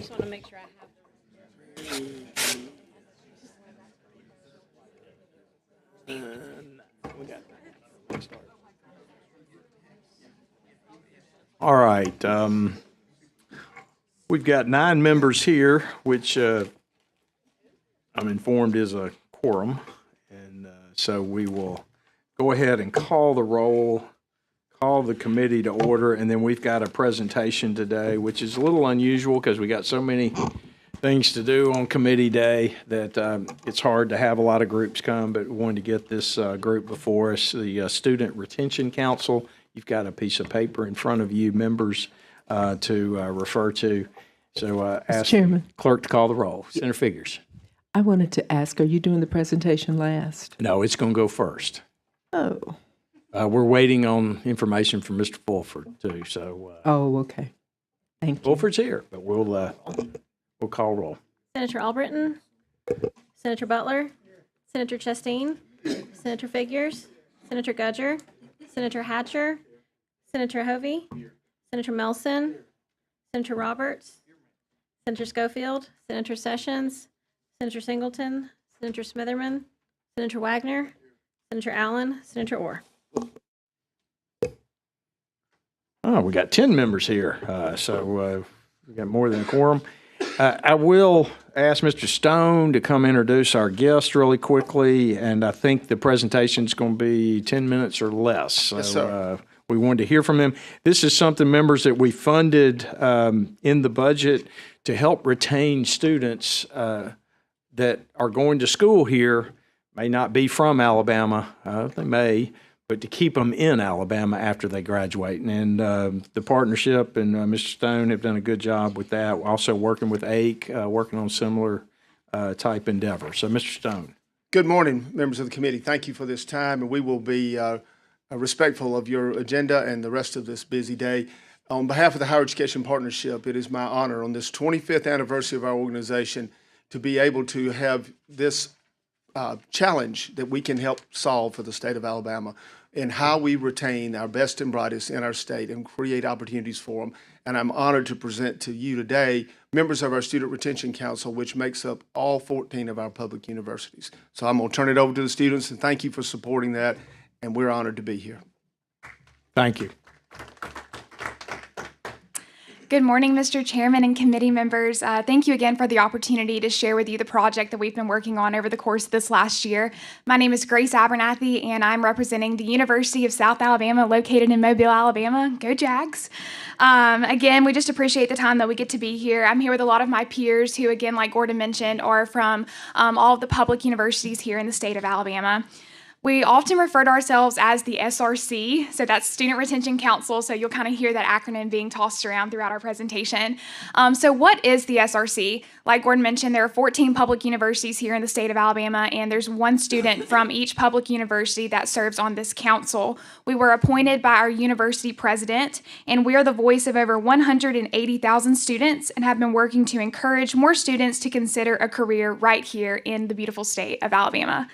just want to make sure I have All right. We've got 9 members here, which I'm informed is a quorum. And so we will go ahead and call the roll, call the committee to order, and then we've got a presentation today, which is a little unusual because we got so many things to do on committee day that it's hard to have a lot of groups come, but we wanted to get this group before us, the Student Retention Council. You've got a piece of paper in front of you, members, to refer to. So ask the clerk to call the roll. Senator Figures. I wanted to ask, are you doing the presentation last? No, it's going to go first. Oh. We're waiting on information from Mr. Fulford, too. So. Oh, okay. Thank you. Fulford's here, but we'll call roll. Senator Albritton, Senator Butler, Senator Chastain, Senator Figures, Senator Gudger, Senator Hatcher, Senator Hovey, Senator Melson, Senator Roberts, Senator Schofield, Senator Sessions, Senator Singleton, Senator Smitherman, Senator Wagner, Senator Allen, Senator Orr. Oh, we got 10 members here, so we got more than a quorum. I will ask Mr. Stone to come introduce our guest really quickly, and I think the presentation is going to be 10 minutes or less. So, yes, sir. We wanted to hear from him. This is something, members, that we funded in the budget to help retain students that are going to school here, may not be from Alabama, they may, but to keep them in Alabama after they graduate. And the partnership and Mr. Stone have done a good job with that. We're also working with AIC, working on similar type endeavor. So, Mr. Stone. Good morning, members of the committee. Thank you for this time, and we will be respectful of your agenda and the rest of this busy day. On behalf of the Higher Education Partnership, it is my honor on this 25th anniversary of our organization to be able to have this challenge that we can help solve for the state of Alabama in how we retain our best and brightest in our state and create opportunities for them. And I'm honored to present to you today members of our Student Retention Council, which makes up all 14 of our public universities. So I'm going to turn it over to the students, and thank you for supporting that, and we're honored to be here. Thank you. Good morning, Mr. Chairman and committee members. Thank you again for the opportunity to share with you the project that we've been working on over the course of this last year. My name is Grace Abernathy, and I'm representing the University of South Alabama, located in Mobile, Alabama. Go Jags! Again, we just appreciate the time that we get to be here. I'm here with a lot of my peers who, again, like Gordon mentioned, are from all of the public universities here in the state of Alabama. We often refer to ourselves as the SRC, so that's Student Retention Council, so you'll kind of hear that acronym being tossed around throughout our presentation. So what is the SRC? Like Gordon mentioned, there are 14 public universities here in the state of Alabama, and there's one student from each public university that serves on this council. We were appointed by our university president, and we are the voice of over 180,000 students and have been working to encourage more students to consider a career right here in the beautiful state of Alabama.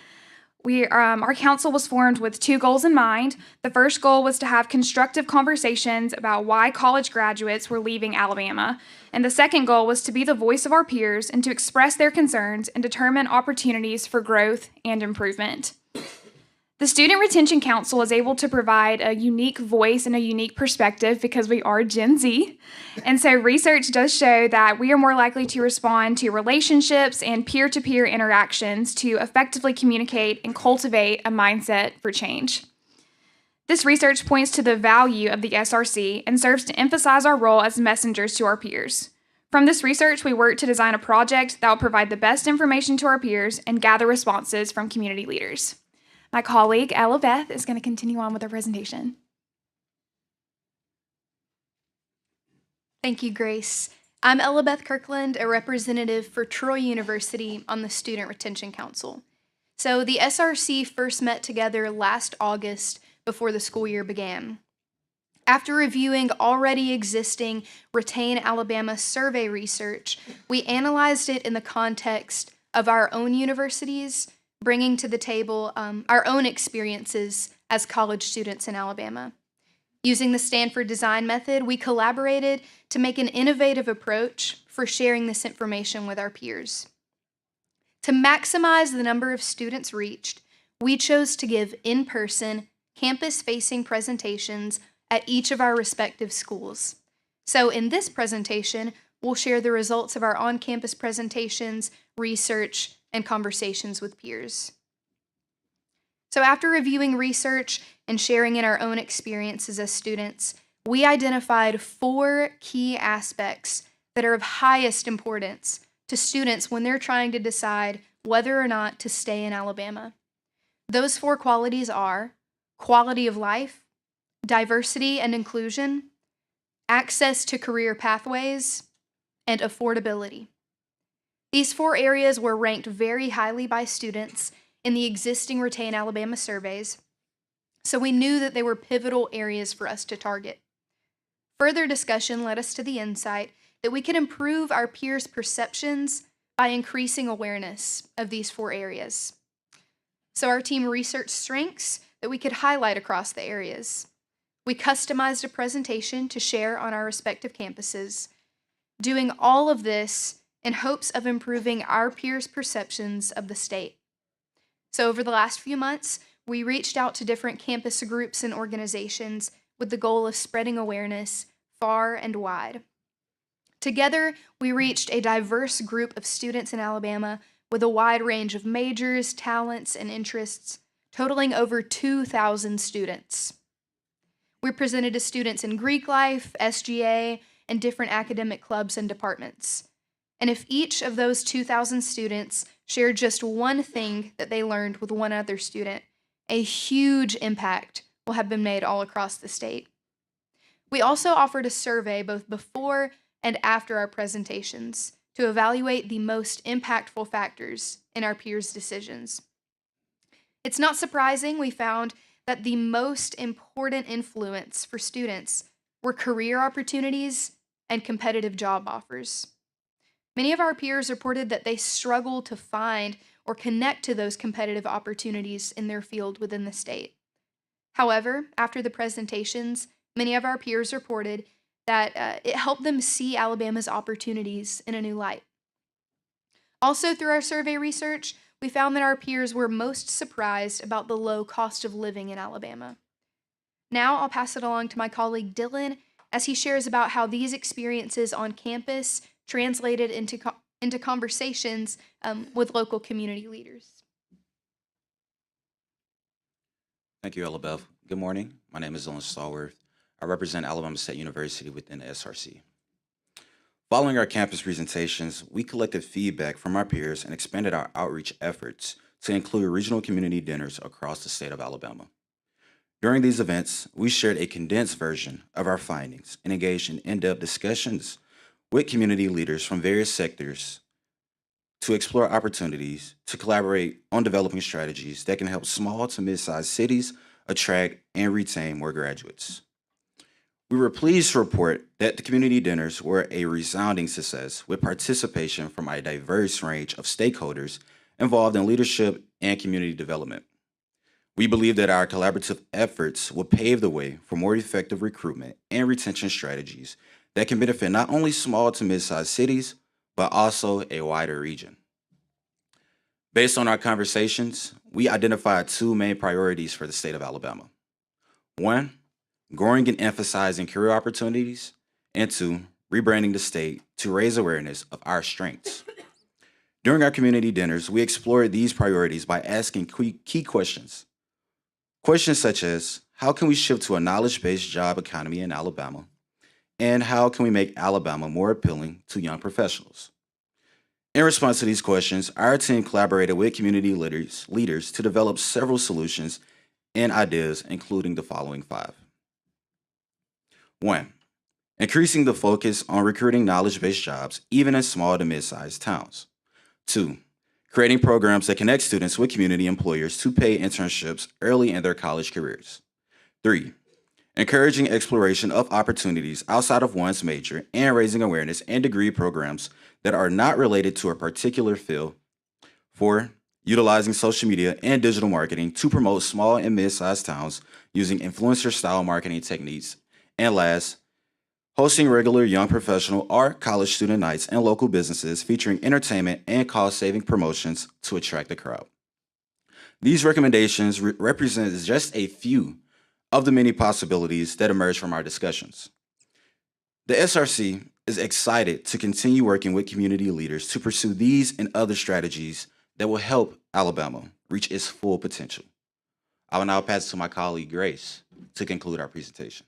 Our council was formed with 2 goals in mind. The first goal was to have constructive conversations about why college graduates were leaving Alabama. And the second goal was to be the voice of our peers and to express their concerns and determine opportunities for growth and improvement. The Student Retention Council is able to provide a unique voice and a unique perspective because we are Gen Z. And so research does show that we are more likely to respond to relationships and peer-to-peer interactions to effectively communicate and cultivate a mindset for change. This research points to the value of the SRC and serves to emphasize our role as messengers to our peers. From this research, we work to design a project that will provide the best information to our peers and gather responses from community leaders. My colleague, Ella Beth, is going to continue on with her presentation. Thank you, Grace. I'm Ella Beth Kirkland, a representative for Troy University on the Student Retention Council. So the SRC first met together last August before the school year began. After reviewing already existing Retain Alabama survey research, we analyzed it in the context of our own universities, bringing to the table our own experiences as college students in Alabama. Using the Stanford Design Method, we collaborated to make an innovative approach for sharing this information with our peers. To maximize the number of students reached, we chose to give in-person, campus-facing presentations at each of our respective schools. So in this presentation, we'll share the results of our on-campus presentations, research, and conversations with peers. So after reviewing research and sharing in our own experiences as students, we identified 4 key aspects that are of highest importance to students when they're trying to decide whether or not to stay in Alabama. Those 4 qualities are quality of life, diversity and inclusion, access to career pathways, and affordability. These 4 areas were ranked very highly by students in the existing Retain Alabama surveys, so we knew that they were pivotal areas for us to target. Further discussion led us to the insight that we could improve our peers' perceptions by increasing awareness of these 4 areas. So our team researched strengths that we could highlight across the areas. We customized a presentation to share on our respective campuses, doing all of this in hopes of improving our peers' perceptions of the state. So over the last few months, we reached out to different campus groups and organizations with the goal of spreading awareness far and wide. Together, we reached a diverse group of students in Alabama with a wide range of majors, talents, and interests, totaling over 2,000 students. We presented to students in Greek life, SGA, and different academic clubs and departments. And if each of those 2,000 students shared just one thing that they learned with one other student, a huge impact will have been made all across the state. We also offered a survey both before and after our presentations to evaluate the most impactful factors in our peers' decisions. It's not surprising we found that the most important influence for students were career opportunities and competitive job offers. Many of our peers reported that they struggle to find or connect to those competitive opportunities in their field within the state. However, after the presentations, many of our peers reported that it helped them see Alabama's opportunities in a new light. Also, through our survey research, we found that our peers were most surprised about the low cost of living in Alabama. Now I'll pass it along to my colleague Dylan as he shares about how these experiences on campus translated into conversations with local community leaders. Thank you, Elabeth. Good morning. My name is Dylan Stallworth. I represent Alabama State University within the SRC. Following our campus presentations, we collected feedback from our peers and expanded our outreach efforts to include regional community dinners across the state of Alabama. During these events, we shared a condensed version of our findings and engaged in in-depth discussions with community leaders from various sectors to explore opportunities to collaborate on developing strategies that can help small to mid-sized cities attract and retain more graduates. We were pleased to report that the community dinners were a resounding success with participation from a diverse range of stakeholders involved in leadership and community development. We believe that our collaborative efforts will pave the way for more effective recruitment and retention strategies that can benefit not only small to mid-sized cities, but also a wider region. Based on our conversations, we identified 2 main priorities for the state of Alabama. 1, growing and emphasizing career opportunities, and 2, rebranding the state to raise awareness of our strengths. During our community dinners, we explored these priorities by asking key questions. Questions such as, how can we shift to a knowledge-based job economy in Alabama? And how can we make Alabama more appealing to young professionals? In response to these questions, our team collaborated with community leaders to develop several solutions and ideas, including the following 5. 1, increasing the focus on recruiting knowledge-based jobs, even in small to mid-sized towns. 2, creating programs that connect students with community employers to pay internships early in their college careers. 3, encouraging exploration of opportunities outside of one's major and raising awareness and degree programs that are not related to a particular field. 4, utilizing social media and digital marketing to promote small and mid-sized towns using influencer-style marketing techniques. And last, hosting regular young professional or college student nights and local businesses featuring entertainment and cost-saving promotions to attract the crowd. These recommendations represent just a few of the many possibilities that emerge from our discussions. The SRC is excited to continue working with community leaders to pursue these and other strategies that will help Alabama reach its full potential. I will now pass it to my colleague, Grace, to conclude our presentation.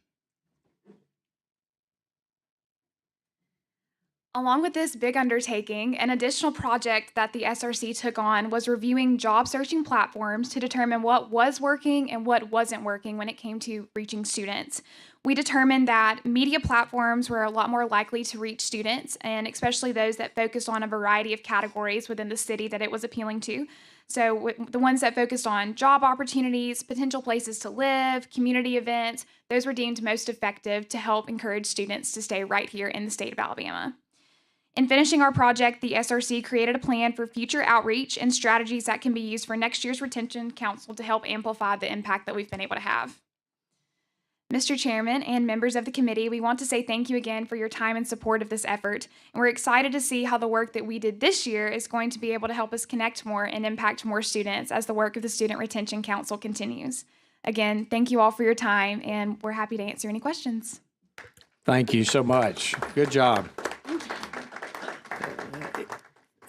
Along with this big undertaking, an additional project that the SRC took on was reviewing job searching platforms to determine what was working and what wasn't working when it came to reaching students. We determined that media platforms were a lot more likely to reach students, and especially those that focused on a variety of categories within the city that it was appealing to. So the ones that focused on job opportunities, potential places to live, community events, those were deemed most effective to help encourage students to stay right here in the state of Alabama. In finishing our project, the SRC created a plan for future outreach and strategies that can be used for next year's retention council to help amplify the impact that we've been able to have. Mr. Chairman and members of the committee, we want to say thank you again for your time and support of this effort, and we're excited to see how the work that we did this year is going to be able to help us connect more and impact more students as the work of the Student Retention Council continues. Again, thank you all for your time, and we're happy to answer any questions. Thank you so much. Good job.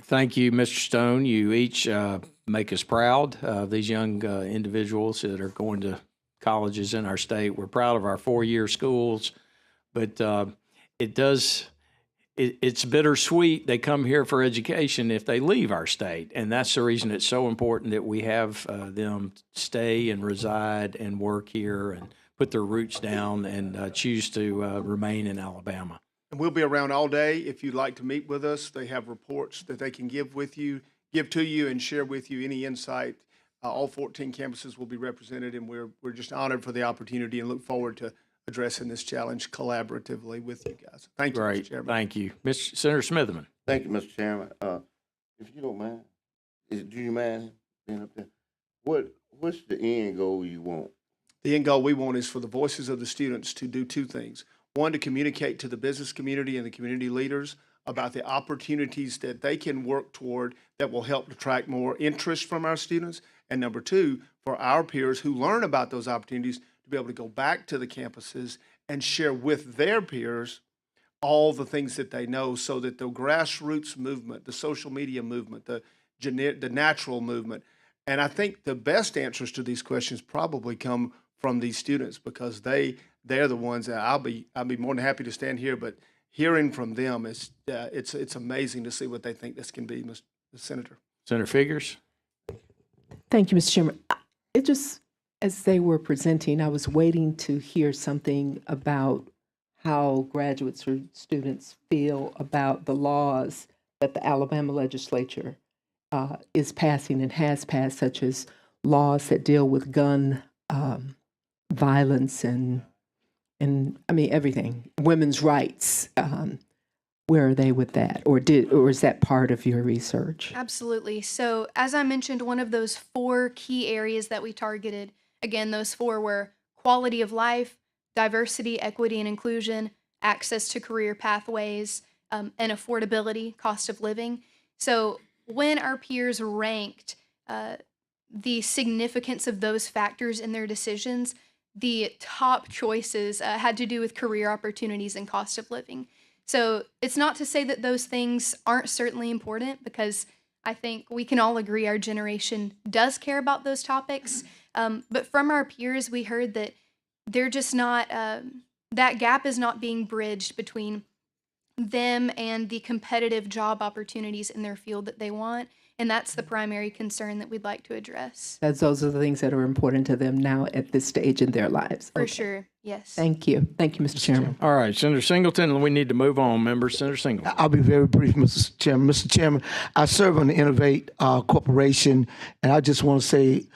Thank you, Mr. Stone. You each make us proud of these young individuals that are going to colleges in our state. We're proud of our four-year schools, but it's bittersweet. They come here for education if they leave our state, and that's the reason it's so important that we have them stay and reside and work here and put their roots down and choose to remain in Alabama. And we'll be around all day if you'd like to meet with us. They have reports that they can give to you and share with you any insight. All 14 campuses will be represented, and we're just honored for the opportunity and look forward to addressing this challenge collaboratively with you guys. Thank you, Great. Mr. Chairman. Thank you. Mr. Senator Smitherman. Thank you, Mr. Chairman. If you don't mind, do you mind being up there? What's the end goal you want? The end goal we want is for the voices of the students to do two things. One, to communicate to the business community and the community leaders about the opportunities that they can work toward that will help attract more interest from our students. And number two, for our peers who learn about those opportunities to be able to go back to the campuses and share with their peers all the things that they know, so that the grassroots movement, the social media movement, the natural movement. And I think the best answers to these questions probably come from these students, because they're the ones that I'll be more than happy to stand here, but hearing from them it's amazing to see what they think this can be, Mr. Senator. Senator Figures. Thank you, Mr. Chairman. It just, as they were presenting, I was waiting to hear something about how graduates or students feel about the laws that the Alabama legislature is passing and has passed, such as laws that deal with gun violence and I mean everything, women's rights. Where are they with that, or is that part of your research? Absolutely. So as I mentioned, one of those 4 key areas that we targeted, again, those 4 were quality of life, diversity, equity, and inclusion, access to career pathways, and affordability, cost of living. So when our peers ranked the significance of those factors in their decisions, the top choices had to do with career opportunities and cost of living. So it's not to say that those things aren't certainly important, because I think we can all agree our generation does care about those topics. But from our peers, we heard that they're just not, that gap is not being bridged between them and the competitive job opportunities in their field that they want. And that's the primary concern that we'd like to address. Those are the things that are important to them now at this stage in their lives. For Okay. sure, yes. Thank you. Thank you, Mr. Chairman. All right, Senator Singleton, we need to move on, members. Senator Singleton. I'll be very brief, Mr. Chairman. Mr. Chairman, I serve on the Innovate Corporation, and I just want to say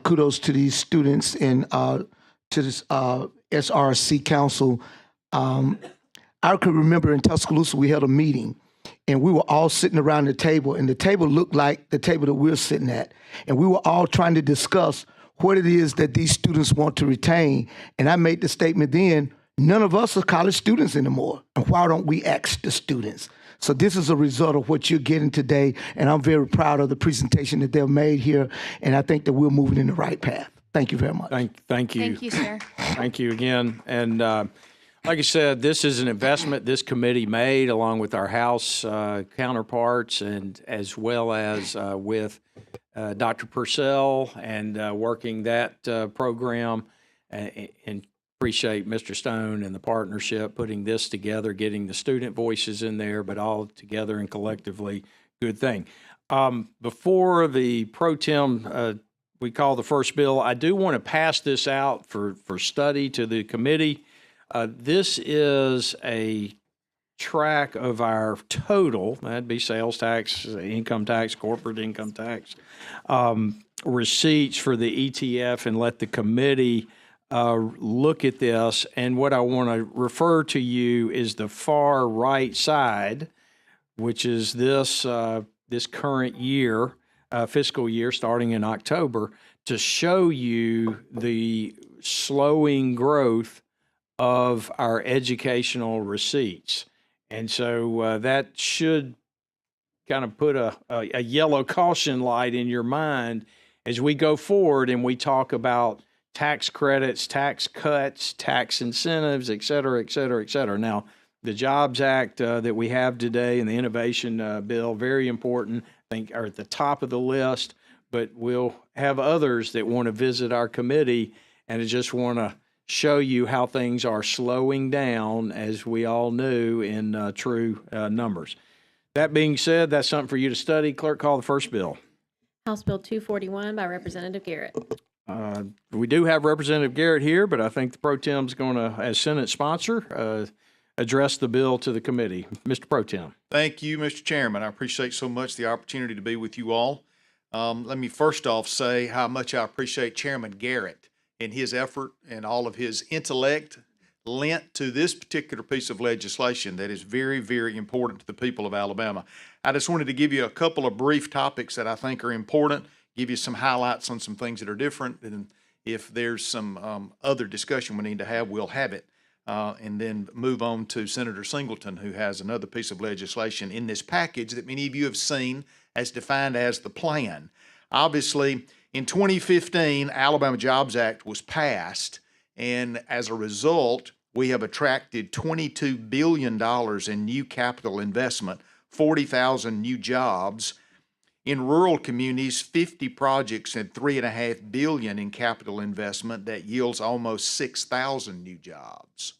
kudos to these students and to this SRC Council. I could remember in Tuscaloosa, we held a meeting, and we were all sitting around the table, and the table looked like the table that we're sitting at. And we were all trying to discuss what it is that these students want to retain. And I made the statement then, None of us are college students anymore. And why don't we ask the students? So this is a result of what you're getting today, and I'm very proud of the presentation that they've made here, and I think that we're moving in the right path. Thank you very much. Thank you. Thank you, sir. Thank you again. And like I said, this is an investment this committee made along with our House counterparts and as well as with Dr. Purcell and working that program, and appreciate Mr. Stone and the partnership putting this together, getting the student voices in there, but all together and collectively, good thing. Before the pro tem we call the first bill, I do want to pass this out for study to the committee. This is a track of our total, that'd be sales tax, income tax, corporate income tax, receipts for the ETF, and let the committee look at this. And what I want to refer to you is the far right side, which is this this current year, fiscal year, starting in October, to show you the slowing growth of our educational receipts. And so that should kind of put a yellow caution light in your mind as we go forward and we talk about tax credits, tax cuts, tax incentives, et cetera, et cetera, et cetera. Now, the Jobs Act that we have today and the Innovation Bill, very important, I think are at the top of the list, but we'll have others that want to visit our committee, and I just want to show you how things are slowing down, as we all knew, in true numbers. That being said, that's something for you to study. Clerk, call the first bill. House Bill 241 by Representative Garrett. We do have Representative Garrett here, but I think the pro tem's going to, as Senate sponsor, address the bill to the committee. Mr. Pro Tem. Thank you, Mr. Chairman. I appreciate so much the opportunity to be with you all. Let me first off say how much I appreciate Chairman Garrett and his effort and all of his intellect lent to this particular piece of legislation that is very, very important to the people of Alabama. I just wanted to give you a couple of brief topics that I think are important, give you some highlights on some things that are different, and if there's some other discussion we need to have, we'll have it. And then move on to Senator Singleton, who has another piece of legislation in this package that many of you have seen as defined as the plan. Obviously, in 2015, Alabama Jobs Act was passed, and as a result, we have attracted $22 billion in new capital investment, 40,000 new jobs. In rural communities, 50 projects and $3.5 billion in capital investment that yields almost 6,000 new jobs.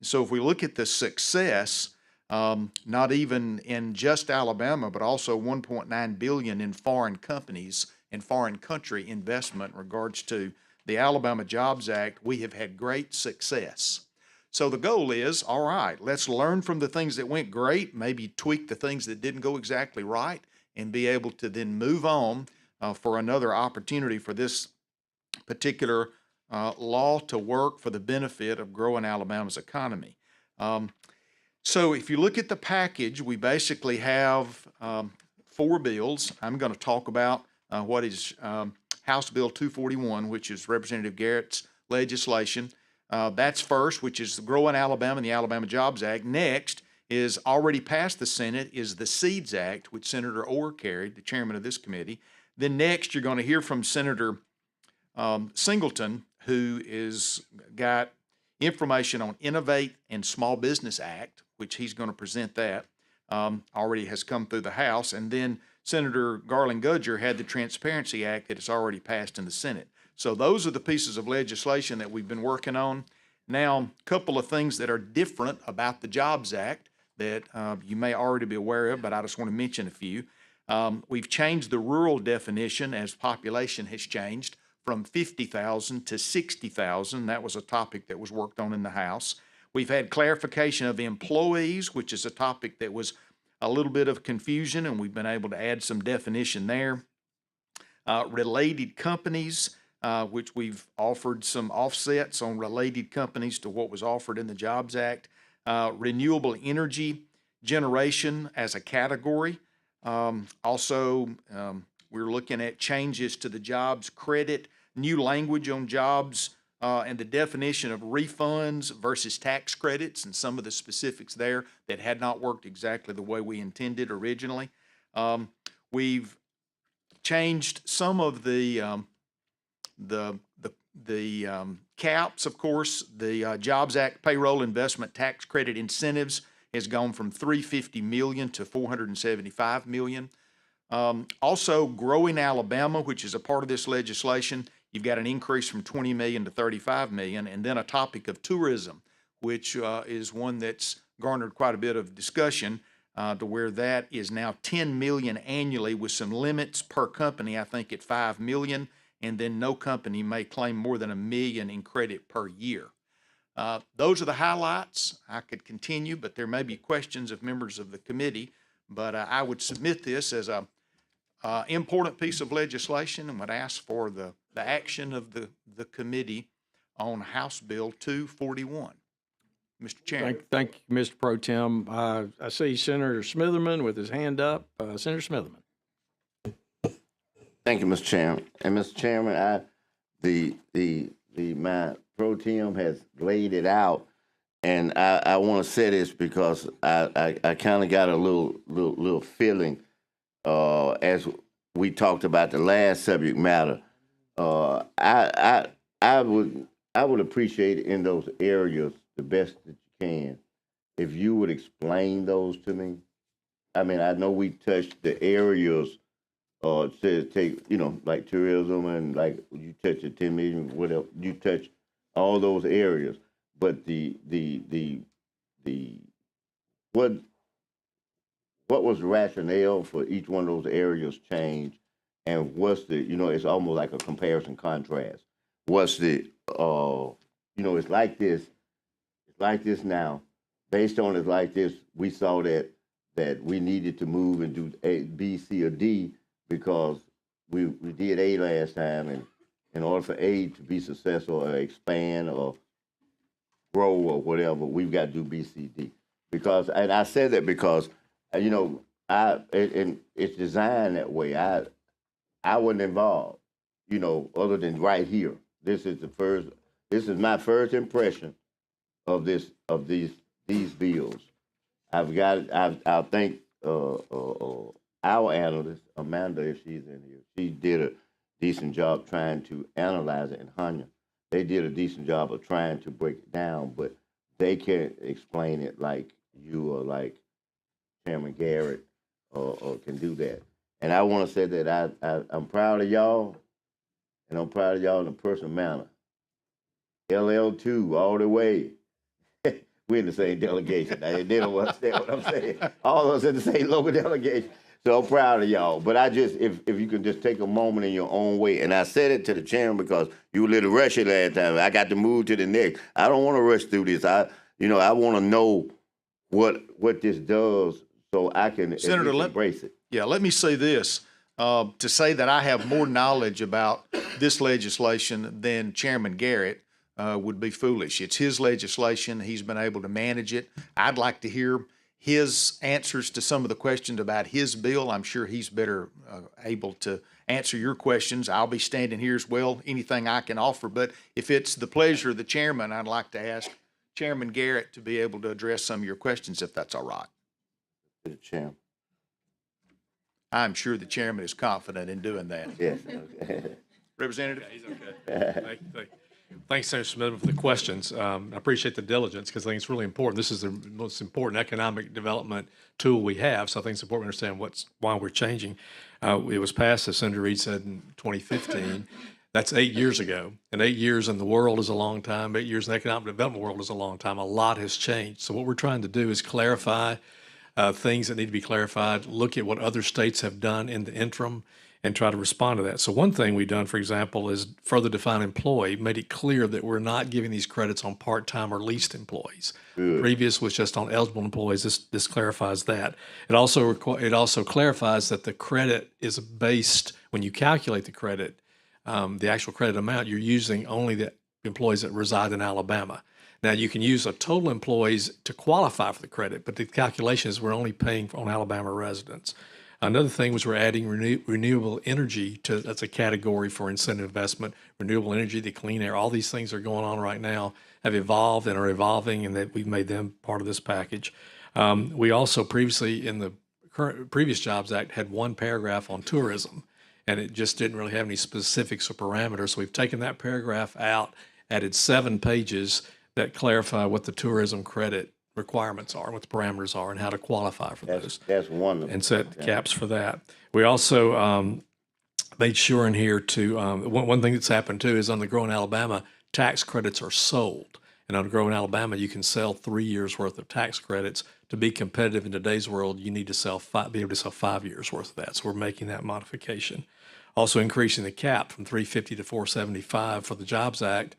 So if we look at the success, not even in just Alabama, but also $1.9 billion in foreign companies and foreign country investment in regards to the Alabama Jobs Act, we have had great success. So the goal is, all right, let's learn from the things that went great, maybe tweak the things that didn't go exactly right, and be able to then move on for another opportunity for this particular law to work for the benefit of growing Alabama's economy. So if you look at the package, we basically have 4 bills. I'm going to talk about what is House Bill 241, which is Representative Garrett's legislation. That's first, which is the Growing Alabama and the Alabama Jobs Act. Next is already passed the Senate is the SEEDS Act, which Senator Orr carried, the chairman of this committee. Then next, you're going to hear from Senator Singleton, who is got information on Innovate and Small Business Act, which he's going to present that, already has come through the House. And then Senator Garland Gudger had the Transparency Act that has already passed in the Senate. So those are the pieces of legislation that we've been working on. Now, a couple of things that are different about the Jobs Act that you may already be aware of, but I just want to mention a few. We've changed the rural definition as population has changed from 50,000 to 60,000. That was a topic that was worked on in the House. We've had clarification of employees, which is a topic that was a little bit of confusion, and we've been able to add some definition there. Related companies, which we've offered some offsets on related companies to what was offered in the Jobs Act. Renewable energy generation as a category. Also, we're looking at changes to the jobs credit, new language on jobs and the definition of refunds versus tax credits and some of the specifics there that had not worked exactly the way we intended originally. We've changed some of the caps, of course. The Jobs Act payroll investment tax credit incentives has gone from $350 million to $475 million. Also, Growing Alabama, which is a part of this legislation, you've got an increase from 20 million to 35 million, and then a topic of tourism, which is one that's garnered quite a bit of discussion, to where that is now 10 million annually with some limits per company, I think at 5 million, and then no company may claim more than $1 million in credit per year. Those are the highlights. I could continue, but there may be questions of members of the committee, but I would submit this as a important piece of legislation and would ask for the action of the committee on House Bill 241. Mr. Chairman. Thank you, Mr. Pro Tem. I see Senator Smitherman with his hand up. Senator Smitherman. Thank you, Mr. Chairman. And Mr. Chairman, my pro tem has laid it out, and I want to say this because I kind of got a little feeling as we talked about the last subject matter. I would appreciate in those areas the best that you can if you would explain those to me. I mean, I know we touched the areas. To take, like tourism and like you touch the 10 million, whatever, you touch all those areas. But what was the rationale for each one of those areas change, and what's the, it's almost like a comparison contrast. What's the, it's like this now. Based on it like this, we saw that we needed to move and do A, B, C, or D, because we did A last time, and in order for A to be successful or expand or grow or whatever, we've got to do B, C, D. Because, and I said that because, and it's designed that way. I wasn't involved, other than right here. This is my first impression of these bills. I think our analyst, Amanda, if she's in here, she did a decent job trying to analyze it, and Hanya, they did a decent job of trying to break it down, but they can't explain it like you or like Chairman Garrett or can do that. And I want to say that I'm proud of y'all, and I'm proud of y'all in a personal manner. LL2 all the way. We're in the same delegation. They don't understand what I'm saying. All of us in the same local delegation. So I'm proud of y'all. But if you can just take a moment in your own way, and I said it to the chairman because you were a little rushy last time. I got to move to the next. I don't want to rush through this. I want to know what this does so I can Senator, embrace it. Yeah, let me say this. To say that I have more knowledge about this legislation than Chairman Garrett would be foolish. It's his legislation. He's been able to manage it. I'd like to hear his answers to some of the questions about his bill. I'm sure he's better able to answer your questions. I'll be standing here as well, anything I can offer. But if it's the pleasure of the chairman, I'd like to ask Chairman Garrett to be able to address some of your questions, if that's all right. To the chairman. I'm sure the chairman is confident in doing that. Yes. Representative? Yeah, he's okay. Thanks, Senator Smith, for the questions. I appreciate the diligence because I think it's really important. This is the most important economic development tool we have, so I think it's important to understand why we're changing. It was passed, as Senator Reed said, in 2015. That's 8 years ago, and 8 years in the world is a long time. 8 years in the economic development world is a long time. A lot has changed. So what we're trying to do is clarify things that need to be clarified, look at what other states have done in the interim, and try to respond to that. So one thing we've done, for example, is further define employee, made it clear that we're not giving these credits on part-time or leased employees. Previous was just on eligible employees. This clarifies that. It also clarifies that the credit is based, when you calculate the credit, the actual credit amount, you're using only the employees that reside in Alabama. Now, you can use a total employees to qualify for the credit, but the calculation is we're only paying on Alabama residents. Another thing was we're adding renewable energy that's a category for incentive investment. Renewable energy, the clean air, all these things are going on right now, have evolved and are evolving, and that we've made them part of this package. We also previously in the previous Jobs Act had one paragraph on tourism, and it just didn't really have any specifics or parameters. So we've taken that paragraph out, added 7 pages that clarify what the tourism credit requirements are, what the parameters are, and how to qualify for those. That's wonderful. And set caps for that. We also made sure in here to, one thing that's happened too is on the Grow in Alabama, tax credits are sold. And on Grow in Alabama, you can sell 3 years worth of tax credits. To be competitive in today's world, you need to be able to sell 5 years worth of that. So we're making that modification. Also increasing the cap from 350 to 475 for the Jobs Act.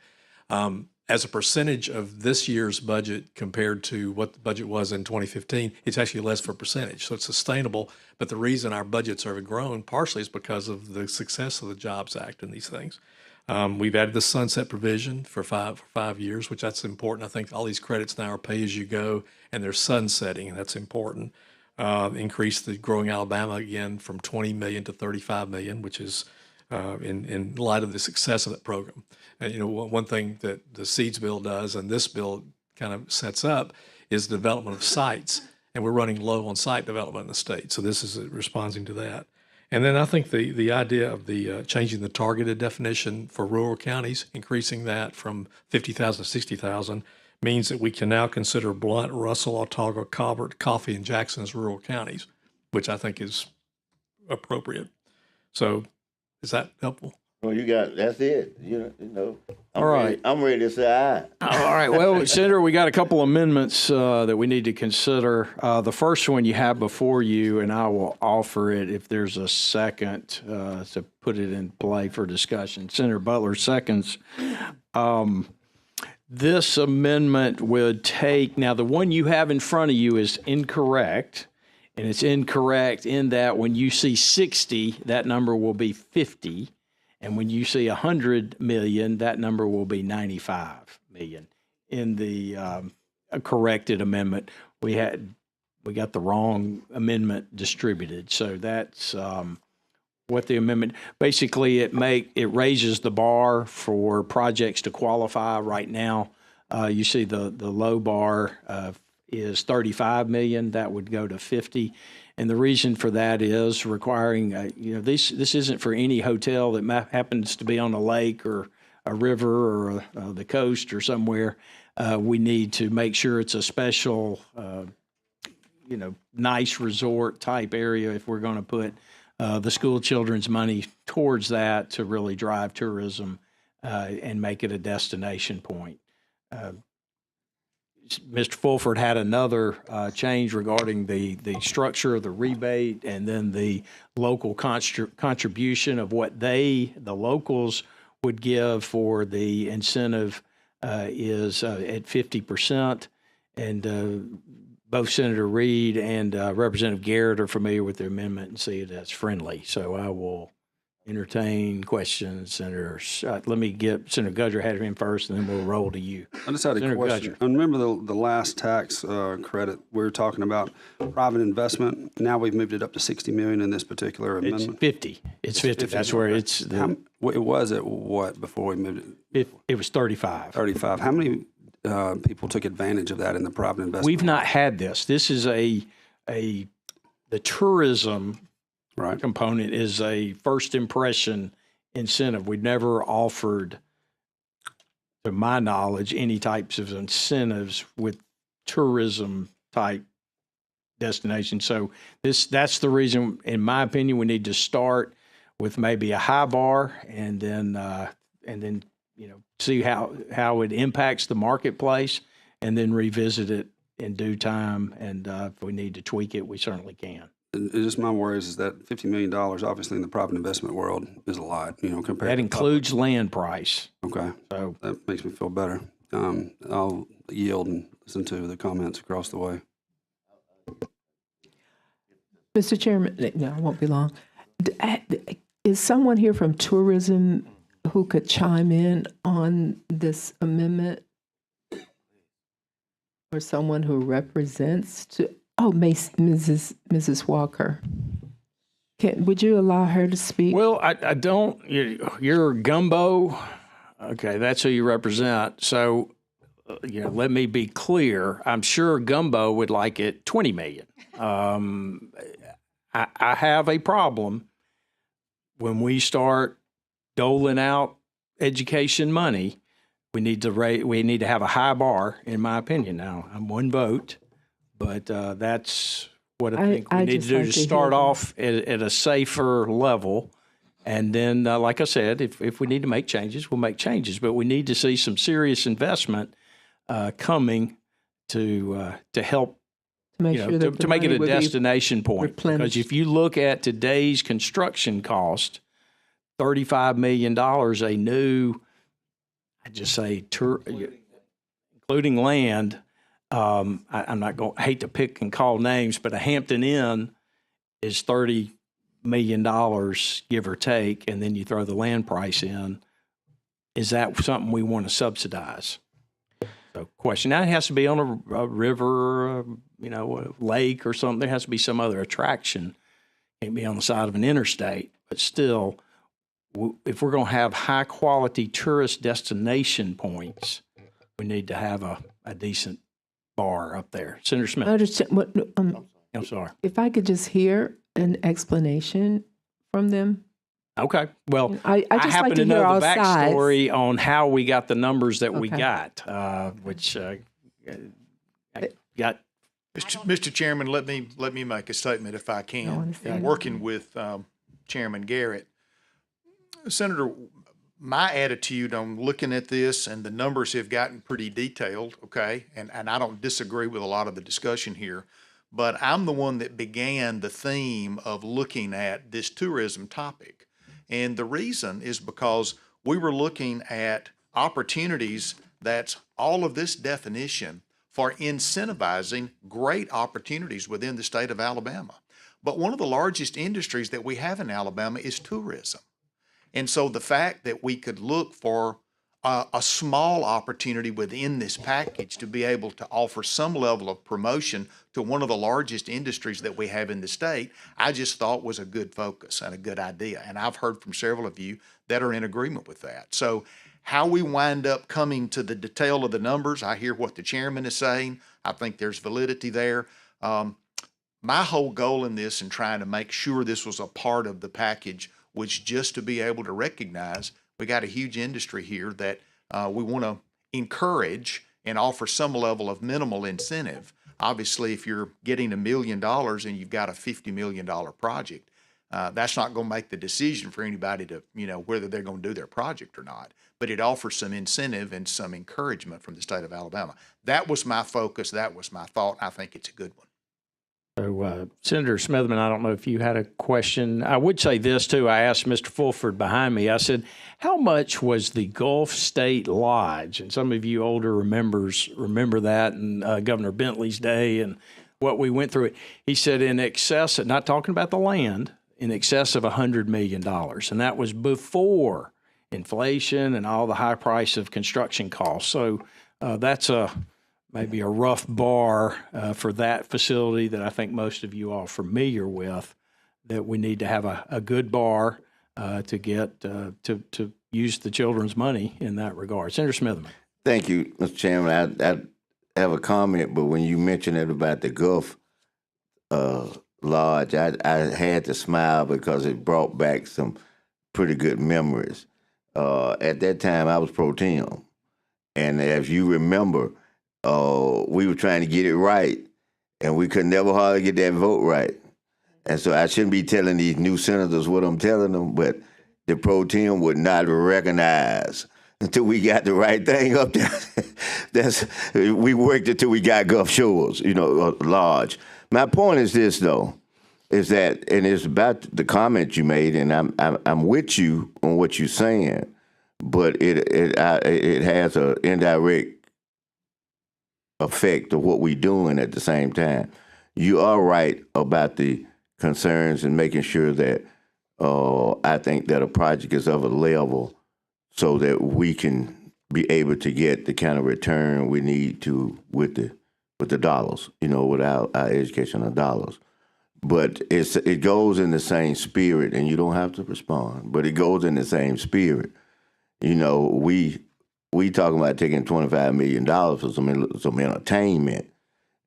As a percentage of this year's budget compared to what the budget was in 2015, it's actually less for percentage. So it's sustainable. But the reason our budgets have grown partially is because of the success of the Jobs Act and these things. We've added the sunset provision for 5 years, which that's important. I think all these credits now are pay as you go, and they're sunsetting, and that's important. Increase the Growing Alabama again from 20 million to 35 million, which is in light of the success of that program. And one thing that the Seeds bill does, and this bill kind of sets up, is development of sites, and we're running low on site development in the state. So this is responding to that. And then I think the idea of the changing the targeted definition for rural counties, increasing that from 50,000 to 60,000, means that we can now consider Blount, Russell, Autauga, Colbert, Coffee, and Jackson as rural counties, which I think is appropriate. So is that helpful? Well, that's it. All right. I'm ready to say aye. All right. Well, Senator, we got a couple amendments that we need to consider. The first one you have before you, and I will offer it if there's a second to put it in play for discussion. Senator Butler seconds. This amendment would take, now the one you have in front of you is incorrect, and it's incorrect in that when you see 60, that number will be 50. And when you see 100 million, that number will be 95 million. In the corrected amendment, we got the wrong amendment distributed. So that's what the amendment, basically it raises the bar for projects to qualify. Right now, you see the low bar is 35 million. That would go to 50. And the reason for that is requiring, this isn't for any hotel that happens to be on a lake or a river or the coast or somewhere. We need to make sure it's a special, nice resort type area if we're going to put the school children's money towards that to really drive tourism and make it a destination point. Mr. Fulford had another change regarding the structure of the rebate and then the local contribution of what the locals would give for the incentive is at 50%. And both Senator Reed and Representative Garrett are familiar with the amendment and see it as friendly. So I will entertain questions. Senator, let me get Senator Gudger had him first, and then we'll roll to you. I just had a Senator question. Gudger. I remember the last tax credit, we were talking about private investment. Now we've moved it up to 60 million in this particular It's amendment. 50. It's 50. That's where it's It was at what before we moved it? it was 35. 35. How many people took advantage of that in the private investment? We've not had this. This is the tourism right component is a first impression incentive. We've never offered, to my knowledge, any types of incentives with tourism type destinations. So that's the reason, in my opinion, we need to start with maybe a high bar and then see how it impacts the marketplace and then revisit it in due time. And if we need to tweak it, we certainly can. And just my worries is that $50 million, obviously in the private investment world, is a lot, compared. That includes land price. Okay, so that makes me feel better. I'll yield and listen to the comments across the way. Mr. Chairman, no, I won't be long. Is someone here from tourism who could chime in on this amendment? Or someone who represents Mrs. Walker. Would you allow her to speak? Well, I don't, you're Gumbo. Okay, that's who you represent. So, let me be clear. I'm sure Gumbo would like it 20 million. I have a problem when we start doling out education money. We need to have a high bar, in my opinion. Now, I'm one vote, but that's what I think we need to do to start off at a safer level. And then, like I said, if we need to make changes, we'll make changes. But we need to see some serious investment coming to help, to make sure that to make it a destination point. Because if you look at today's construction cost, $35 million, a new, I just say, including land. I'm not going. Hate to pick and call names, but a Hampton Inn is $30 million, give or take, and then you throw the land price in. Is that something we want to subsidize? So, question. Now it has to be on a river, a lake or something. There has to be some other attraction. Can't be on the side of an interstate, but still, if we're going to have high quality tourist destination points, we need to have a decent bar up there. Senator Smith. I'm sorry. If I could just hear an explanation from them. Okay. Well, I just happen like to to hear know all the backstory on how we got the numbers that we Okay. got, which got. Mr. Chairman, let me make a statement if I can. In working with Chairman Garrett, Senator, my attitude on looking at this, and the numbers have gotten pretty detailed, okay? And I don't disagree with a lot of the discussion here, but I'm the one that began the theme of looking at this tourism topic. And the reason is because we were looking at opportunities that's all of this definition for incentivizing great opportunities within the state of Alabama. But one of the largest industries that we have in Alabama is tourism. And so the fact that we could look for a small opportunity within this package to be able to offer some level of promotion to one of the largest industries that we have in the state, I just thought was a good focus and a good idea. And I've heard from several of you that are in agreement with that. So how we wind up coming to the detail of the numbers, I hear what the chairman is saying. I think there's validity there. My whole goal in this and trying to make sure this was a part of the package was just to be able to recognize we got a huge industry here that we want to encourage and offer some level of minimal incentive. Obviously, if you're getting $1 million and you've got a $50 million project, that's not going to make the decision for anybody to, whether they're going to do their project or not. But it offers some incentive and some encouragement from the state of Alabama. That was my focus. That was my thought. I think it's a good one. So, Senator Smithman, I don't know if you had a question. I would say this, too. I asked Mr. Fulford behind me, I said, how much was the Gulf State Lodge? And some of you older members remember that, and Governor Bentley's day and what we went through. He said in excess, not talking about the land, in excess of $100 million. And that was before inflation and all the high price of construction costs. So that's maybe a rough bar for that facility that I think most of you all are familiar with, that we need to have a good bar to get to use the children's money in that regard. Senator Smithman. Thank you, Mr. Chairman. I have a comment, but when you mentioned it about the Gulf Lodge, I had to smile because it brought back some pretty good memories. At that time, I was pro tem, and as you remember, we were trying to get it right, and we could never hardly get that vote right. And so I shouldn't be telling these new senators what I'm telling them, but the pro tem would not recognize until we got the right thing up there. We worked until we got Gulf Shores, Lodge. My point is this, though, is that, and it's about the comment you made, and I'm with you on what you're saying, but it has an indirect effect of what we're doing at the same time. You are right about the concerns and making sure that I think that a project is of a level so that we can be able to get the kind of return we need to with the dollars, with our educational dollars. but it goes in the same spirit, and you don't have to respond, but it goes in the same spirit. You know, we talking about taking $25 million for some entertainment,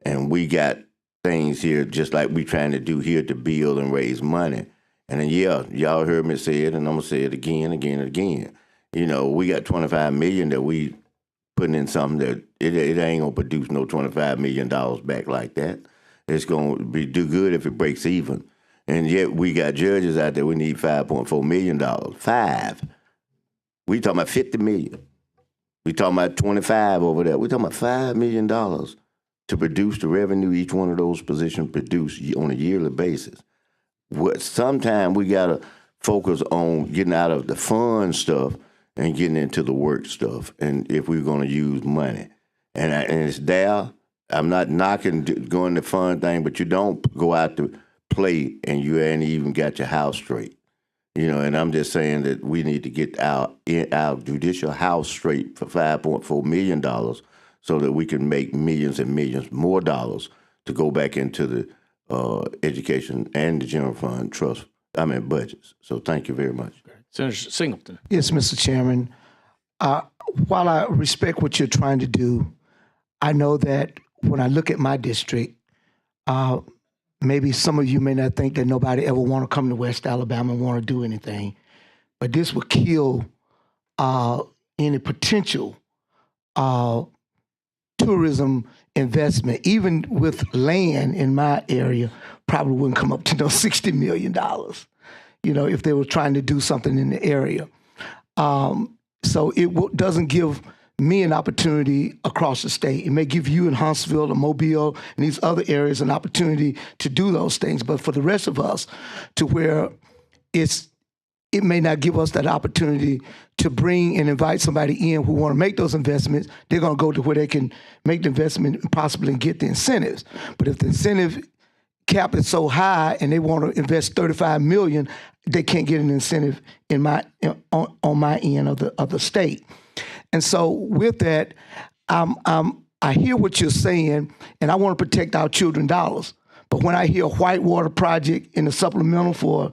and we got things here just like we trying to do here to build and raise money. And then, yeah, y'all heard me say it, and I'm gonna say it again, and again. You know, we got $25 million that we putting in something that it ain't gonna produce no $25 million back like that. It's gonna do good if it breaks even. And yet we got judges out there. We need $5.4 million. We talking about $50 million. We talking about 25 over there. We talking about $5 million to produce the revenue each one of those positions produce on a yearly basis. Sometime we gotta focus on getting out of the fun stuff and getting into the work stuff. And if we're gonna use money, and it's there. I'm not knocking going the fun thing, but you don't go out to play and you ain't even got your house straight. You know, and I'm just saying that we need to get our judicial house straight for $5.4 million so that we can make millions and millions more dollars to go back into the education and the general fund budgets. So thank you very much. Senator Singleton. Yes, Mr. Chairman. While I respect what you're trying to do, I know that when I look at my district, maybe some of you may not think that nobody ever want to come to West Alabama and want to do anything, but this would kill any potential tourism investment. Even with land in my area, probably wouldn't come up to no $60 million, you know, if they were trying to do something in the area. So it doesn't give me an opportunity across the state. It may give you in Huntsville or Mobile and these other areas an opportunity to do those things. But for the rest of us, to where it may not give us that opportunity to bring and invite somebody in who want to make those investments. They're going to go to where they can make the investment and possibly get the incentives. But if the incentive cap is so high and they want to invest $35 million, they can't get an incentive on my end of the state. And so with that, I hear what you're saying, and I want to protect our children's dollars. But when I hear a Whitewater project in the supplemental for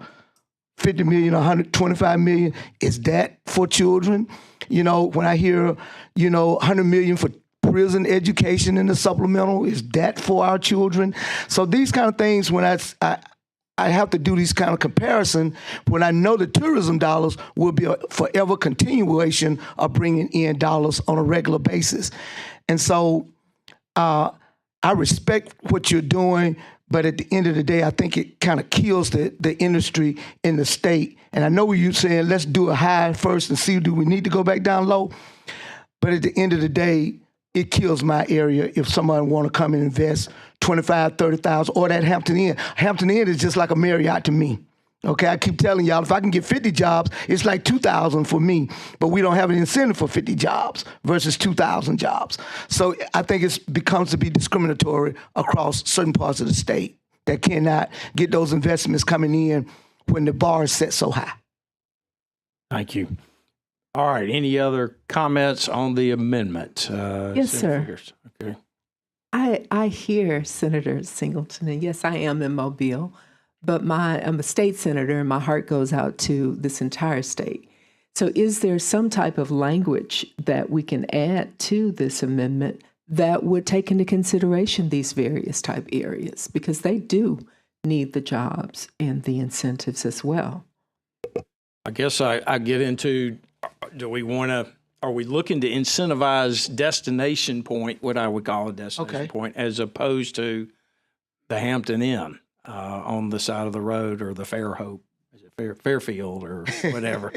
$50 million, $125 million, is that for children? You know, when I hear, $100 million for prison education in the supplemental, is that for our children? So these kind of things, when I have to do these kind of comparison when I know the tourism dollars will be a forever continuation of bringing in dollars on a regular basis. And so I respect what you're doing, but at the end of the day, I think it kind of kills the industry in the state. And I know what you're saying, let's do a high first and see, do we need to go back down low? But at the end of the day, it kills my area if someone want to come and invest $25,000, $30,000, or that Hampton Inn. Hampton Inn is just like a Marriott to me. Okay, I keep telling y'all, if I can get 50 jobs, it's like 2,000 for me, but we don't have an incentive for 50 jobs versus 2,000 jobs. So I think it becomes to be discriminatory across certain parts of the state that cannot get those investments coming in when the bar is set so high. Thank you. All right. Any other comments on the amendment? Yes, sir. Figures? Okay. I hear Senator Singleton, and yes, I am in Mobile, but I'm a state senator, and my heart goes out to this entire state. So is there some type of language that we can add to this amendment that would take into consideration these various type areas? Because they do need the jobs and the incentives as well. I guess I get into, are we looking to incentivize destination point, what I would call a destination point, as opposed to the Hampton Inn on the side of the road, or the Fairhope, Fairfield or whatever,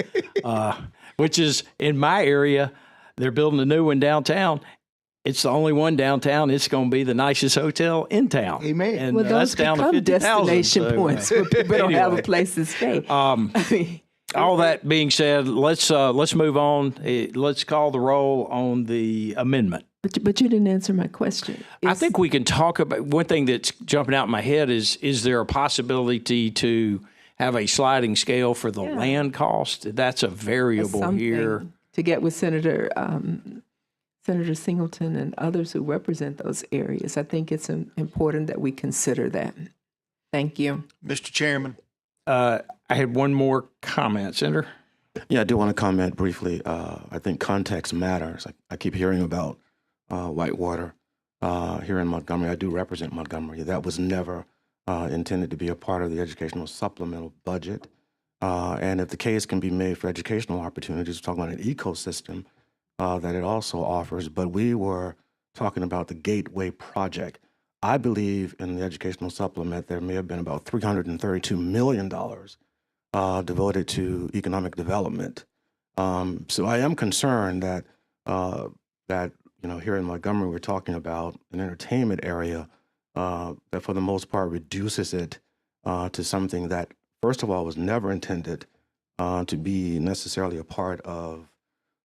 which is in my area. They're building a new one downtown. It's the only one downtown. It's going to be the nicest hotel in town. Amen. And Well, those that's down to become 50,000. destination points where people don't have a Anyway. place to stay. All that being said, let's move on. Let's call the roll on the amendment. But you didn't answer my question. I think we can talk about, one thing that's jumping out in my head is there a possibility to have a sliding scale for the land cost? That's a variable something here. to get with Senator Singleton and others who represent those areas. I think it's important that we consider that. Thank you. Mr. Chairman. I had one more comment, Senator. Yeah, I do want to comment briefly. I think context matters. I keep hearing about Whitewater here in Montgomery. I do represent Montgomery. That was never intended to be a part of the educational supplemental budget. And if the case can be made for educational opportunities, we're talking about an ecosystem that it also offers. But we were talking about the Gateway Project. I believe in the educational supplement, there may have been about $332 million devoted to economic development. So I am concerned that here in Montgomery we're talking about an entertainment area that for the most part reduces it to something that first of all was never intended to be necessarily a part of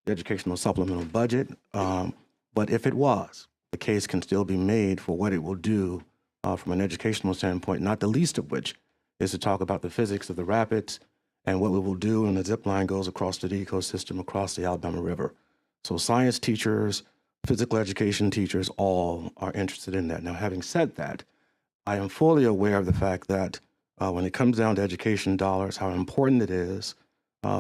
the educational supplemental budget. But if it was, the case can still be made for what it will do from an educational standpoint, not the least of which is to talk about the physics of the rapids and what we will do when the zip line goes across the ecosystem across the Alabama River. So science teachers, physical education teachers, all are interested in that. Now, having said that, I am fully aware of the fact that when it comes down to education dollars, how important it is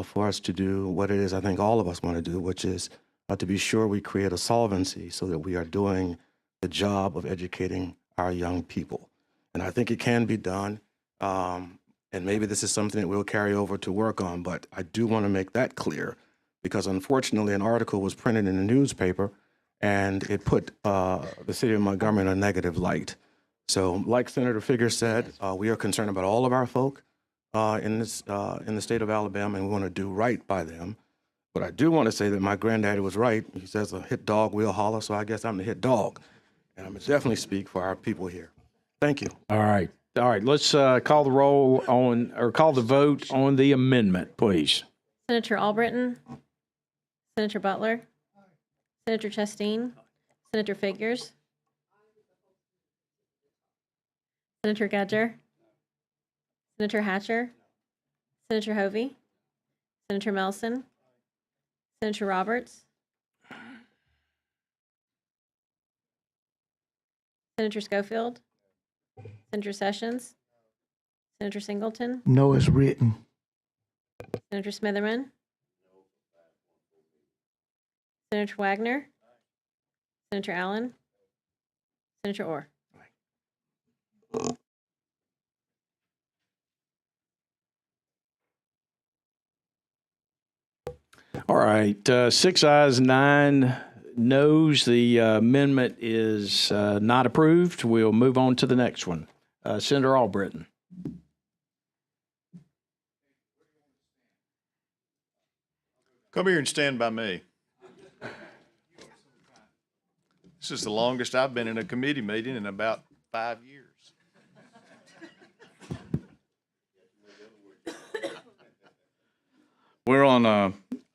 for us to do what it is I think all of us want to do, which is to be sure we create a solvency so that we are doing the job of educating our young people. And I think it can be done. And maybe this is something that we'll carry over to work on, but I do want to make that clear because unfortunately an article was printed in the newspaper and it put the city of Montgomery in a negative light. So like Senator Figger said, we are concerned about all of our folk in the state of Alabama, and we want to do right by them. But I do want to say that my granddaddy was right. He says a hit dog will holler, so I guess I'm the hit dog. And I'm going to definitely speak for our people here. Thank you. All right. Let's call the roll on, or call the vote on the amendment, please. Senator Albritton, Senator Butler, Senator Chastain, Senator Figures, Senator Gudger, Senator Hatcher, Senator Hovey, Senator Melson, Senator Roberts, Senator Schofield, Senator Sessions, Senator Singleton, No, it's written. Senator Smitherman, Senator Wagner, Senator Allen, Senator Orr. All right, 6 ayes, 9 noes. The amendment is not approved. We'll move on to the next one. Senator Albritton. Come here and stand by me. This is the longest I've been in a committee meeting in about 5 years. We're on,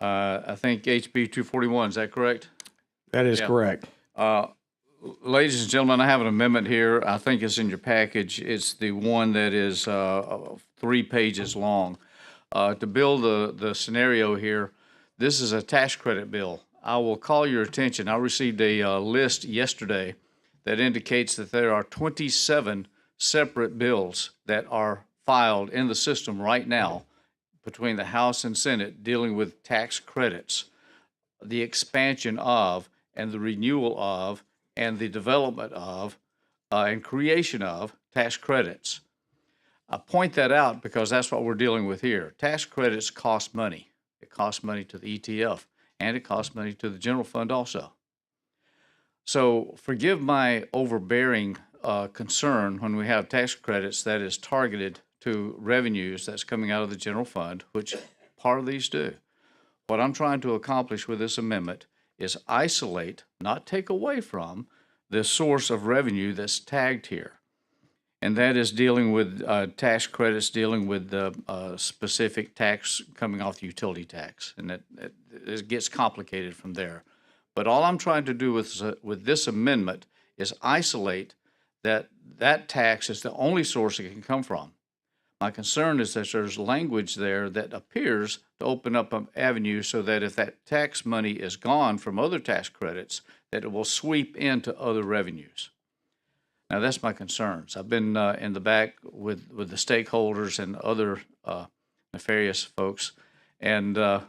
I think, HB 241, is that correct? That is correct. Ladies and gentlemen, I have an amendment here. I think it's in your package. It's the one that is 3 pages long. To build the scenario here, this is a tax credit bill. I will call your attention. I received a list yesterday that indicates that there are 27 separate bills that are filed in the system right now between the House and Senate dealing with tax credits, the expansion of and the renewal of and the development of and creation of tax credits. I point that out because that's what we're dealing with here. Tax credits cost money. It costs money to the ETF, and it costs money to the general fund also. So forgive my overbearing concern when we have tax credits that is targeted to revenues that's coming out of the general fund, which part of these do. What I'm trying to accomplish with this amendment is isolate, not take away from, the source of revenue that's tagged here. And that is dealing with tax credits, dealing with the specific tax coming off the utility tax. And it gets complicated from there. But all I'm trying to do with this amendment is isolate that tax is the only source it can come from. My concern is that there's language there that appears to open up an avenue so that if that tax money is gone from other tax credits, that it will sweep into other revenues. Now, that's my concerns. I've been in the back with the stakeholders and other nefarious folks, and my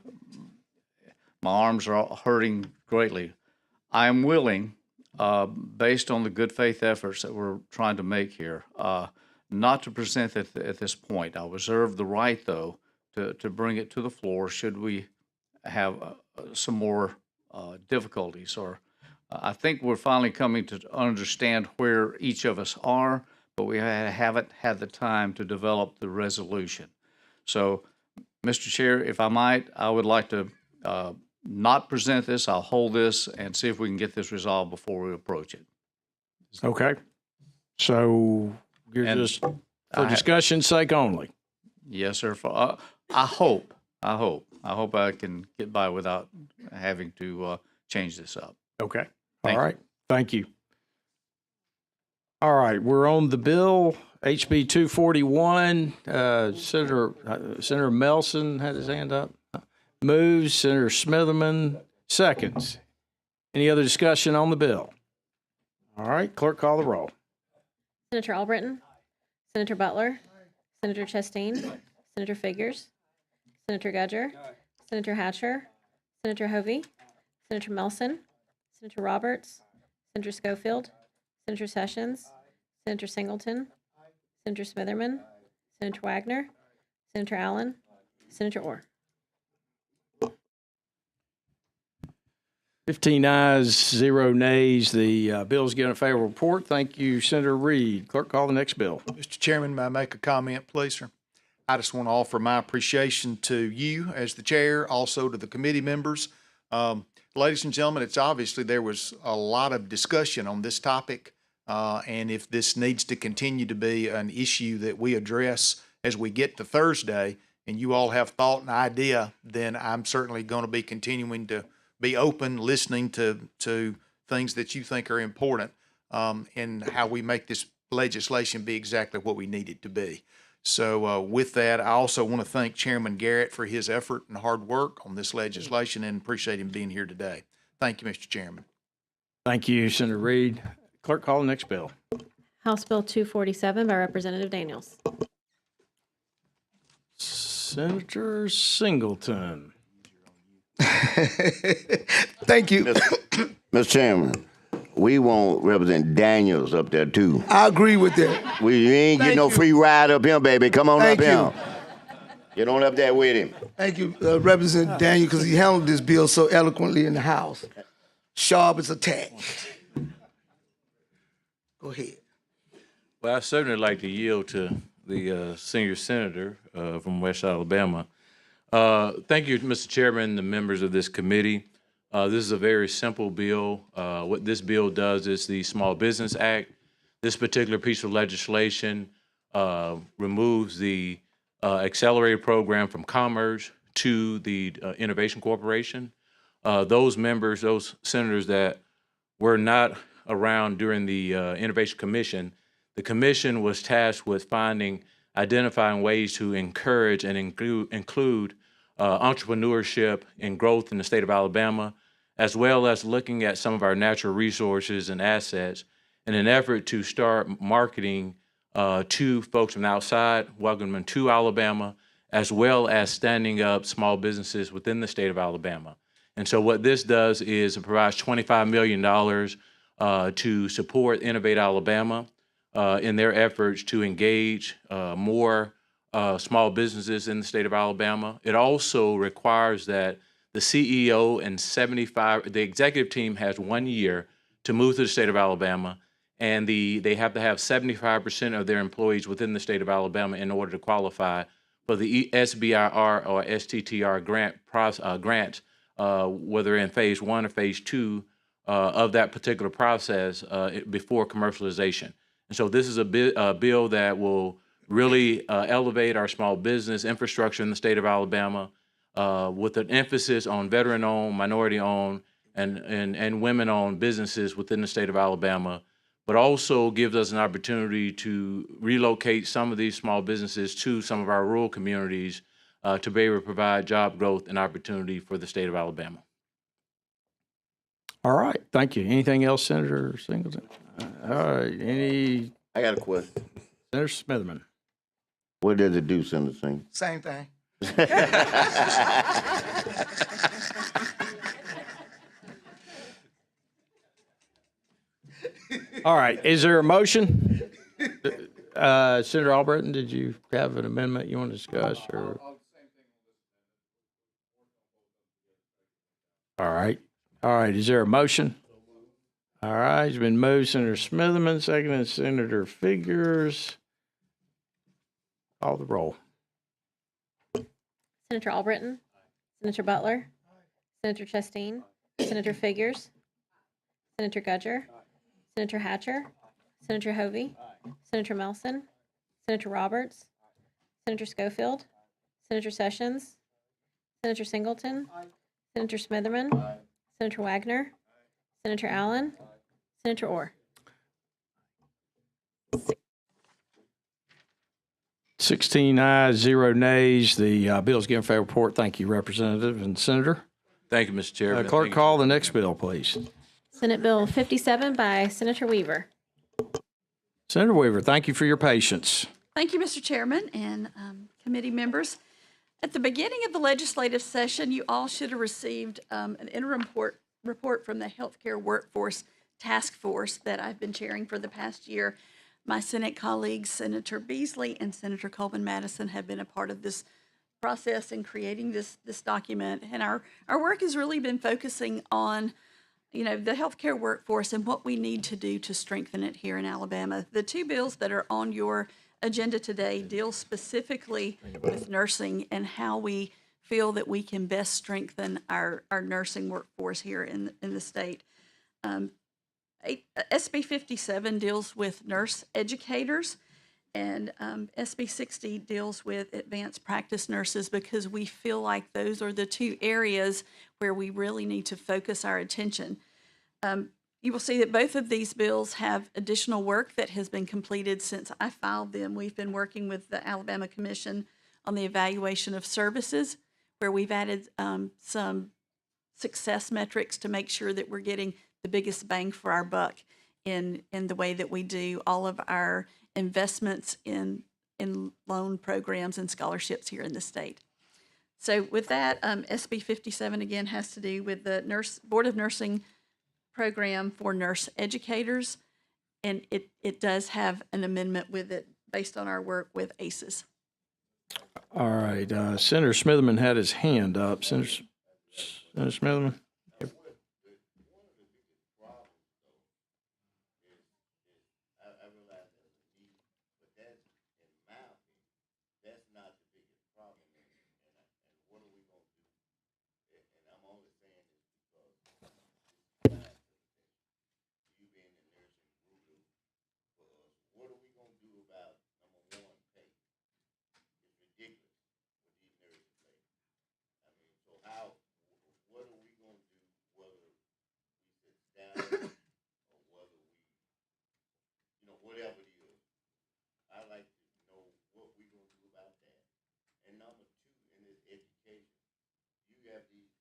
arms are all hurting greatly. I am willing, based on the good faith efforts that we're trying to make here, not to present it at this point. I'll reserve the right, though, to bring it to the floor should we have some more difficulties. Or I think we're finally coming to understand where each of us are, but we haven't had the time to develop the resolution. So, Mr. Chair, if I might, I would like to not present this. I'll hold this and see if we can get this resolved before we approach it. Okay. So you're And just for discussion's sake only. Yes, sir. I hope I can get by without having to change this up. Okay. Thank All right. Thank you. All right. We're on the bill, HB 241. Senator Melson had his hand up. Moves. Senator Smitherman seconds. Any other discussion on the bill? All right. Clerk, call the roll. Senator Albritton? Senator Butler? Senator Chastain? Senator Figures? Senator Gudger? Senator Hatcher? Senator Hovey? Senator Melson? Senator Roberts? Senator Schofield? Senator Sessions? Senator Singleton? Senator Smitherman? Senator Wagner? Senator Allen? Senator Orr? 15 ayes, 0 nays. The bill is given a favorable report. Thank you, Senator Reed. Clerk, call the next bill. Mr. Chairman, may I make a comment, please, sir? I just want to offer my appreciation to you as the chair, also to the committee members. Ladies and gentlemen, it's obviously there was a lot of discussion on this topic, and if this needs to continue to be an issue that we address as we get to Thursday, and you all have thought and idea, then I'm certainly going to be continuing to be open, listening to things that you think are important, and how we make this legislation be exactly what we need it to be. So with that, I also want to thank Chairman Garrett for his effort and hard work on this legislation and appreciate him being here today. Thank you, Mr. Chairman. Thank you, Senator Reed. Clerk, call the next bill. House Bill 247 by Representative Daniels. Senator Singleton. Thank you. Mr. Chairman, we want Representative Daniels up there too. I agree with that. You ain't getting no free ride up here, baby. Come on up here. Get on up there with him. Thank you, Representative Daniel, because he handled this bill so eloquently in the House. Sharp as a tack. Go ahead. Well, I'd certainly like to yield to the senior senator from West Alabama. Thank you, Mr. Chairman, the members of this committee. This is a very simple bill. What this bill does is the Small Business Act. This particular piece of legislation removes the accelerated program from Commerce to the Innovation Corporation. Those members, those senators that were not around during the Innovation Commission, the commission was tasked with identifying ways to encourage and include entrepreneurship and growth in the state of Alabama, as well as looking at some of our natural resources and assets in an effort to start marketing to folks from outside, welcoming them to Alabama, as well as standing up small businesses within the state of Alabama. And so what this does is it provides $25 million to support Innovate Alabama in their efforts to engage more small businesses in the state of Alabama. It also requires that the CEO and the executive team has 1 year to move to the state of Alabama, and they have to have 75% of their employees within the state of Alabama in order to qualify for the SBIR or STTR grant, whether in phase 1 or phase 2 of that particular process before commercialization. And so this is a bill that will really elevate our small business infrastructure in the state of Alabama with an emphasis on veteran-owned, minority-owned, and women-owned businesses within the state of Alabama, but also gives us an opportunity to relocate some of these small businesses to some of our rural communities to be able to provide job growth and opportunity for the state of Alabama. All right. Thank you. Anything else, Senator Singleton? All right, any, I got a question. Senator Smitherman. What does it do, Senator Singh? Same thing. All right, is there a motion? Senator Albritton, did you have an amendment you want to discuss, or? All right, is there a motion? All right, it's been moved, Senator Smitherman, seconded Senator Figures. Call the roll. Senator Albritton, Senator Butler, Senator Chastain, Senator Figures, Senator Gudger, Senator Hatcher, Senator Hovey, Senator Melson, Senator Roberts, Senator Schofield, Senator Sessions, Senator Singleton, Senator Smitherman, Senator Wagner, Senator Allen, Senator Orr. 16 ayes, 0 nays. The bill's given favorable report. Thank you, Representative and Senator. Thank you, Mr. Chairman. Clerk, Thank you. call the next bill, please. Senate Bill 57 by Senator Weaver. Senator Weaver, thank you for your patience. Thank you, Mr. Chairman and committee members. At the beginning of the legislative session, you all should have received an interim report from the Healthcare Workforce Task Force that I've been chairing for the past year. My Senate colleagues, Senator Beasley and Senator Coleman Madison, have been a part of this process in creating this document. And our work has really been focusing on, the healthcare workforce and what we need to do to strengthen it here in Alabama. The two bills that are on your agenda today deal specifically with nursing and how we feel that we can best strengthen our nursing workforce here in the state. SB 57 deals with nurse educators, and SB 60 deals with advanced practice nurses, because we feel like those are the two areas where we really need to focus our attention. You will see that both of these bills have additional work that has been completed since I filed them. We've been working with the Alabama Commission on the evaluation of services, where we've added some success metrics to make sure that we're getting the biggest bang for our buck in the way that we do all of our investments in loan programs and scholarships here in the state. So with that, SB 57 again has to do with the Board of Nursing program for nurse educators, and it does have an amendment with it based on our work with ACEs. All right, Senator Smitherman had his hand up. Senator Smitherman. Whatever it is, I like to know what we're going to do about that. And number two, in this education, you have these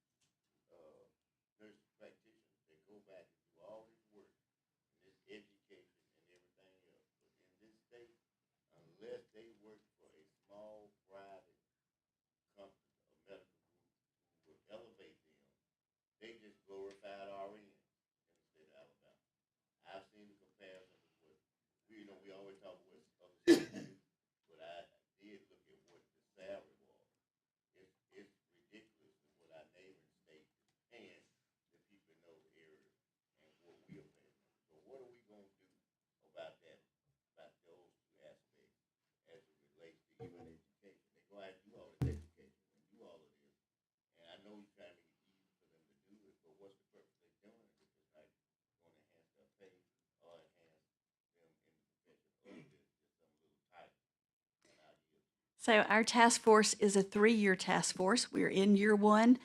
nurse practitioners that go back and do all this work, and this education and everything else. But in this state, unless they work for a small private company, a medical group who will elevate them, they just glorified RN in the state of Alabama. I've seen the comparison. We always talk about what other states do, but I did look at what the salary was. It's ridiculous what our neighboring state is paying the people in those areas and what we are paying. So what are we going to do about that, about those two aspects as it relates to even education? They're going to have to do all this education and do all of this. And I know you're trying to make it easy for them to do it, but what's the purpose of doing it if it's not going to enhance their pay or enhance So our task force is a 3-year task force. We're in year 1.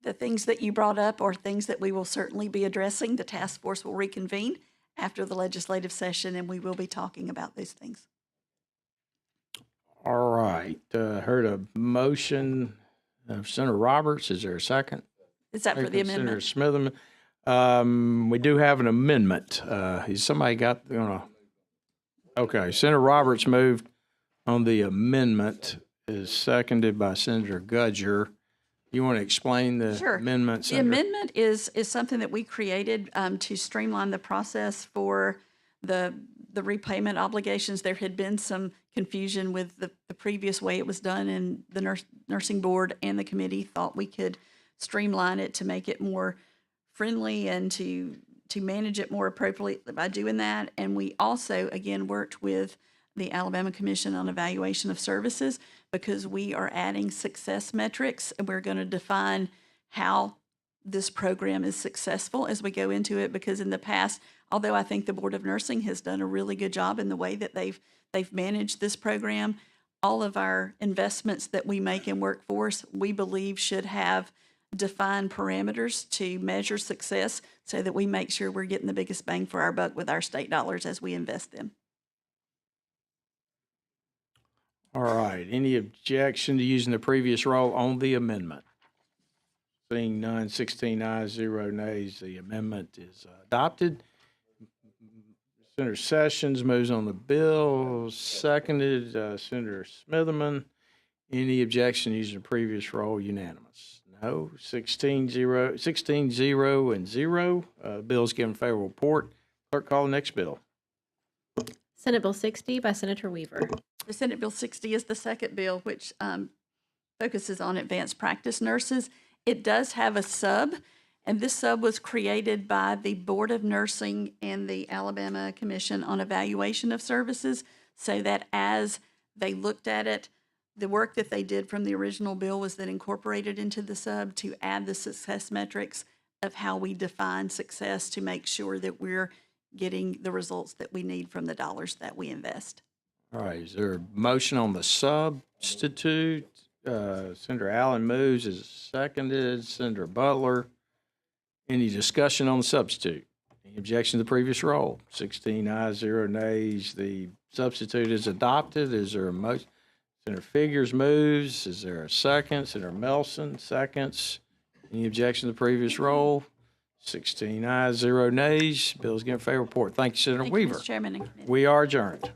The things that you brought up are things that we will certainly be addressing. The task force will reconvene after the legislative session, and we will be talking about those things. All right, heard a motion of Senator Roberts. Is there a second? Is that for the amendment? Senator Smitherman. We do have an amendment. Has somebody got, okay, Senator Roberts moved on the amendment, is seconded by Senator Gudger. You want to explain the Sure. amendment, The Senator? amendment is something that we created to streamline the process for the repayment obligations. There had been some confusion with the previous way it was done, and the nursing board and the committee thought we could streamline it to make it more friendly and to manage it more appropriately by doing that. And we also, again, worked with the Alabama Commission on Evaluation of Services because we are adding success metrics, and we're going to define how this program is successful as we go into it. Because in the past, although I think the Board of Nursing has done a really good job in the way that they've managed this program, all of our investments that we make in workforce, we believe should have defined parameters to measure success so that we make sure we're getting the biggest bang for our buck with our state dollars as we invest them. All right. Any objection to using the previous roll on the amendment? Seeing none, 16 ayes, 0 nays, the amendment is adopted. Senator Sessions moves on the bill, seconded Senator Smitherman. Any objection to using the previous roll? Unanimous. No. 16-0 and 0. Bill's given favorable report. Clerk, call the next bill. Senate Bill 60 by Senator Weaver. The Senate Bill 60 is the second bill, which focuses on advanced practice nurses. It does have a sub, and this sub was created by the Board of Nursing and the Alabama Commission on Evaluation of Services, so that as they looked at it, the work that they did from the original bill was then incorporated into the sub to add the success metrics of how we define success to make sure that we're getting the results that we need from the dollars that we invest. All right. Is there a motion on the substitute? Senator Allen moves, is seconded. Senator Butler. Any discussion on the substitute? Any objection to the previous roll? 16 ayes, 0 nays. The substitute is adopted. Is there a motion? Senator Figures moves. Is there a second? Senator Melson seconds. Any objection to the previous roll? 16 ayes, 0 nays. Bill's given favorable report. Thank you, Senator Thank Weaver. you, Mr. Chairman and committee. We are adjourned.